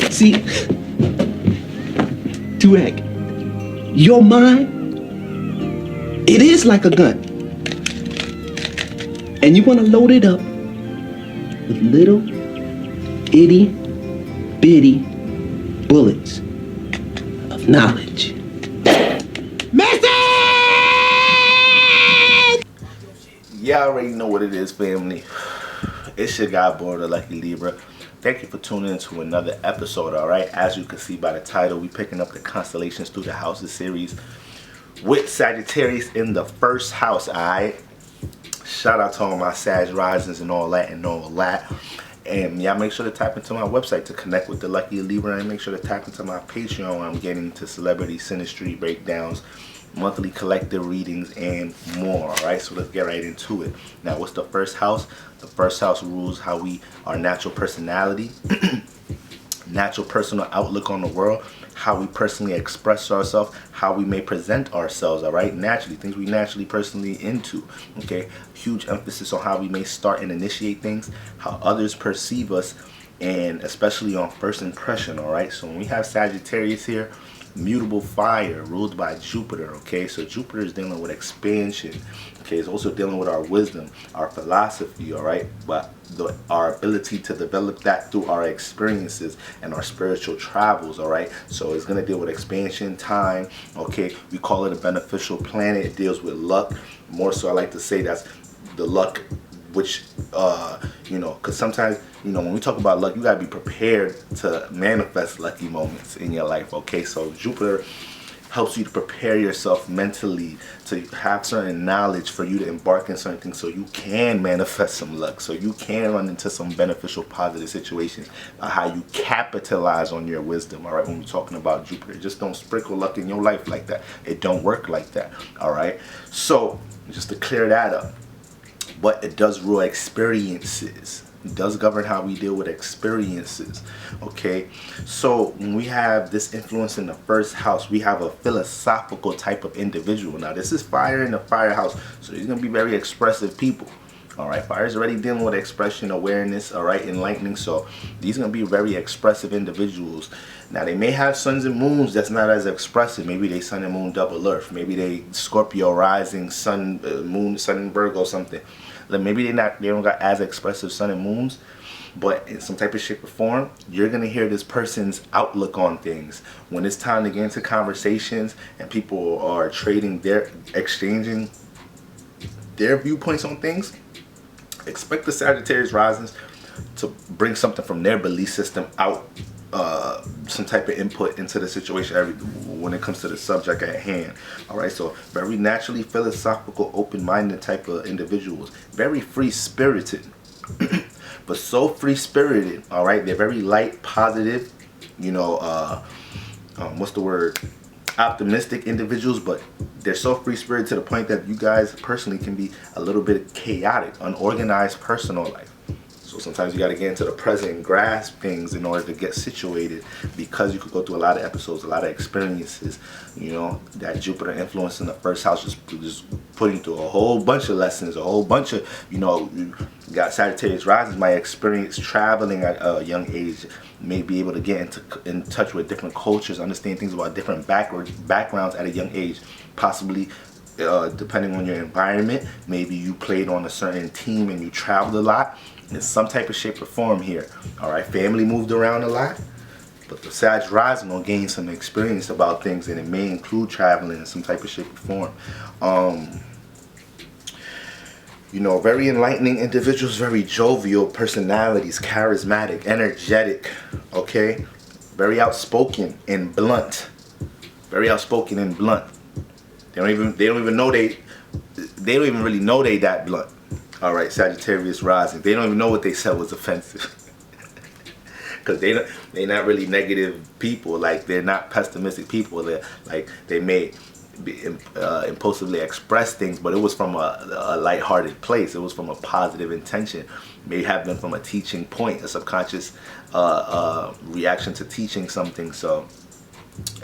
See, Turek, your mind, it is like a gun. And you want to load it up with little itty bitty bullets of knowledge. Y'all already know what it is, family. It's your guy, Born the Lucky Libra. Thank you for tuning in to another episode, alright? As you can see by the title, we picking up the constellations through the houses series with Sagittarius in the first house, alright? Shout out to all my Sag risings and all that. And y'all make sure to tap into my website to connect with the Lucky Libra, and make sure to tap into my Patreon where I'm getting into celebrity synastry breakdowns, monthly collective readings, and more. Alright, so let's get right into it. Now, what's the first house? The first house rules how we, our natural personality, natural personal outlook on the world, how we personally express ourselves, how we may present ourselves, all right? Naturally, things we naturally personally into, okay? Huge emphasis on how we may start and initiate things, how others perceive us, and especially on first impression, all right? So when we have Sagittarius here, mutable fire ruled by Jupiter, okay? So Jupiter is dealing with expansion, okay? It's also dealing with our wisdom, our philosophy, all right? But our ability to develop that through our experiences and our spiritual travels, all right? So it's going to deal with expansion, time, okay? We call it a beneficial planet. It deals with luck. More so, I like to say that's the luck which because sometimes, when we talk about luck, you got to be prepared to manifest lucky moments in your life, okay? So Jupiter helps you to prepare yourself mentally to have certain knowledge for you to embark in certain things so you can manifest some luck, so you can run into some beneficial positive situations, how you capitalize on your wisdom, all right? When we're talking about Jupiter, just don't sprinkle luck in your life like that. It don't work like that, all right? So just to clear that up, but it does rule experiences. It does govern how we deal with experiences, okay? So when we have this influence in the first house, we have a philosophical type of individual. Now, this is fire in the fire house, so these are going to be very expressive people, all right? Fire is already dealing with expression, awareness, all right, enlightening. So these are going to be very expressive individuals. Now, they may have suns and moons that's not as expressive. Maybe they sun and moon double earth. Maybe they Scorpio rising, sun, moon, sun and Virgo, something. Like maybe they don't got as expressive sun and moons, but in some type of shape or form, you're going to hear this person's outlook on things. When it's time to get into conversations and people are exchanging their viewpoints on things, expect the Sagittarius risings to bring something from their belief system out, some type of input into the situation when it comes to the subject at hand. All right, so very naturally philosophical, open-minded type of individuals, very free-spirited, but so free-spirited, all right? They're very light, positive, what's the word? Optimistic individuals, but they're so free-spirited to the point that you guys personally can be a little bit chaotic, unorganized personal life. So sometimes you got to get into the present and grasp things in order to get situated, because you could go through a lot of episodes, a lot of experiences. That Jupiter influence in the first house just putting through a whole bunch of lessons, a whole bunch of, you got Sagittarius rising, my experience traveling at a young age, may be able to get in touch with different cultures, understand things about different backgrounds at a young age, possibly. Depending on your environment, maybe you played on a certain team and you traveled a lot in some type of shape or form here. All right, family moved around a lot, but the Sag rising will gain some experience about things, and it may include traveling in some type of shape or form. Very enlightening individuals, very jovial personalities, charismatic, energetic, okay? Very outspoken and blunt. Very outspoken and blunt. They don't even really know they that blunt. All right, Sagittarius rising. They don't even know what they said was offensive. Because they're not really negative people. Like, they're not pessimistic people. They may impulsively express things, but it was from a lighthearted place. It was from a positive intention. May have been from a teaching point, a subconscious reaction to teaching something. So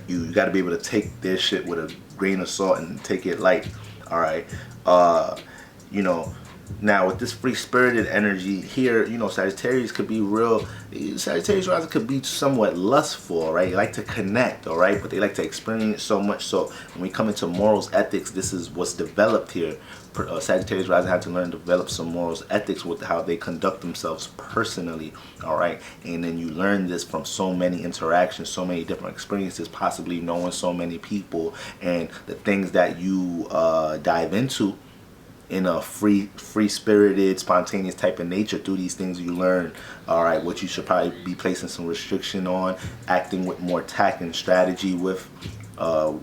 you got to be able to take this shit with a grain of salt and take it light. All right, Now with this free-spirited energy here, you know, Sagittarius could be real. Sagittarius rising could be somewhat lustful, right? They like to connect, all right, but they like to experience so much. So when we come into morals, ethics, this is what's developed here. Sagittarius rising have to learn to develop some morals, ethics with how they conduct themselves personally, all right. And then you learn this from so many interactions, so many different experiences, possibly knowing so many people, and the things that you dive into in a free-spirited, spontaneous type of nature. Through these things you learn, all right, what you should probably be placing some restriction on, acting with more tact and strategy with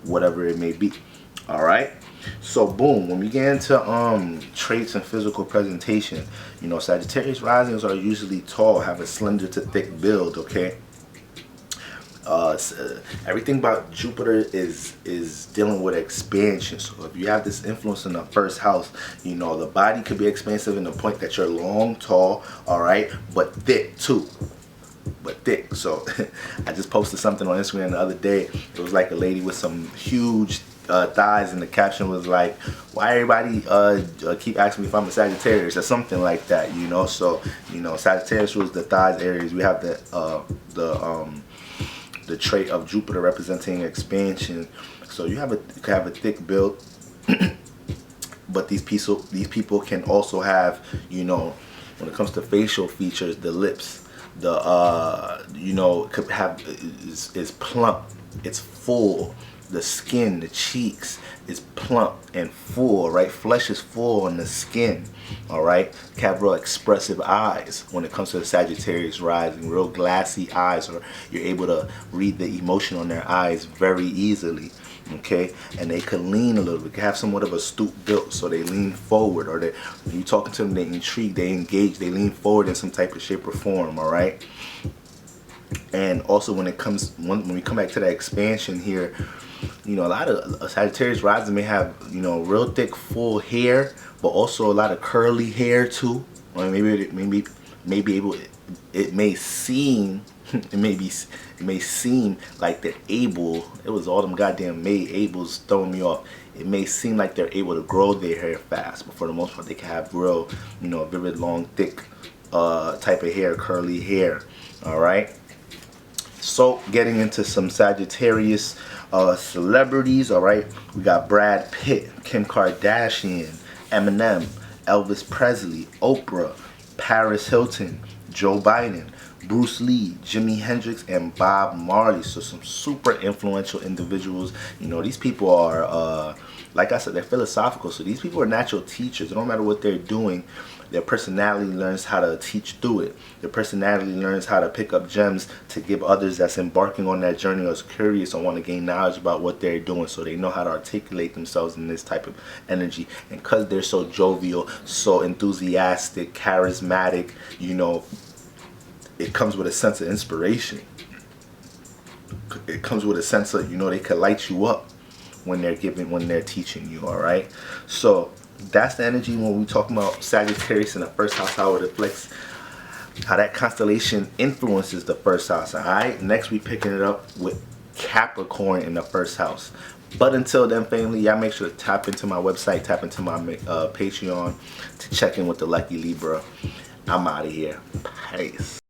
whatever it may be, all right. So boom, when we get into traits and physical presentation, you know, Sagittarius risings are usually tall, have a slender to thick build, okay. Everything about Jupiter is dealing with expansion. So if you have this influence in the first house, you know, the body could be expansive in the point that you're long, tall, all right, but thick too. But thick. So I just posted something on Instagram the other day. It was like a lady with some huge thighs, and the caption was like, why everybody keep asking me if I'm a Sagittarius, or something like that, you know. So, you know, Sagittarius was the thighs areas. We have the trait of Jupiter representing expansion. So you could have a thick build, but these people can also have, you know, when it comes to facial features, the lips, you know, could have is plump, it's full. The skin, the cheeks is plump and full, right? Flesh is full on the skin, all right? Have real expressive eyes when it comes to the Sagittarius rising, real glassy eyes, or you're able to read the emotion on their eyes very easily, okay? And they could lean a little bit, have somewhat of a stoop built, so they lean forward, or when you're talking to them, they intrigue, they engage, they lean forward in some type of shape or form, all right? And also when we come back to that expansion here, you know, a lot of Sagittarius rising may have, you know, real thick full hair, but also a lot of curly hair too. Or maybe able, it may seem it may seem like they're able, it was all them goddamn Ables throwing me off. It may seem like they're able to grow their hair fast, but for the most part they can have real, you know, vivid, long, thick type of hair, curly hair, all right. So getting into some Sagittarius celebrities, all right, we got Brad Pitt, Kim Kardashian, Eminem, Elvis Presley, Oprah, Paris Hilton, Joe Biden, Bruce Lee, Jimi Hendrix, and Bob Marley. So some super influential individuals. You know, these people are, like I said, they're philosophical. So these people are natural teachers. It don't matter what they're doing. Their personality learns how to teach through it. Their personality learns how to pick up gems to give others that's embarking on that journey, or is curious or want to gain knowledge about what they're doing. So they know how to articulate themselves in this type of energy. And because they're so jovial, so enthusiastic, charismatic, you know, it comes with a sense of inspiration. It comes with a sense of, you know, they could light you up when they're teaching you, all right? So that's the energy when we talk about Sagittarius in the first house, how it reflects, how that constellation influences the first house, all right? Next, we picking it up with Capricorn in the first house. But until then, family, y'all make sure to tap into my website, tap into my Patreon to check in with the Lucky Libra. I'm out of here. Peace.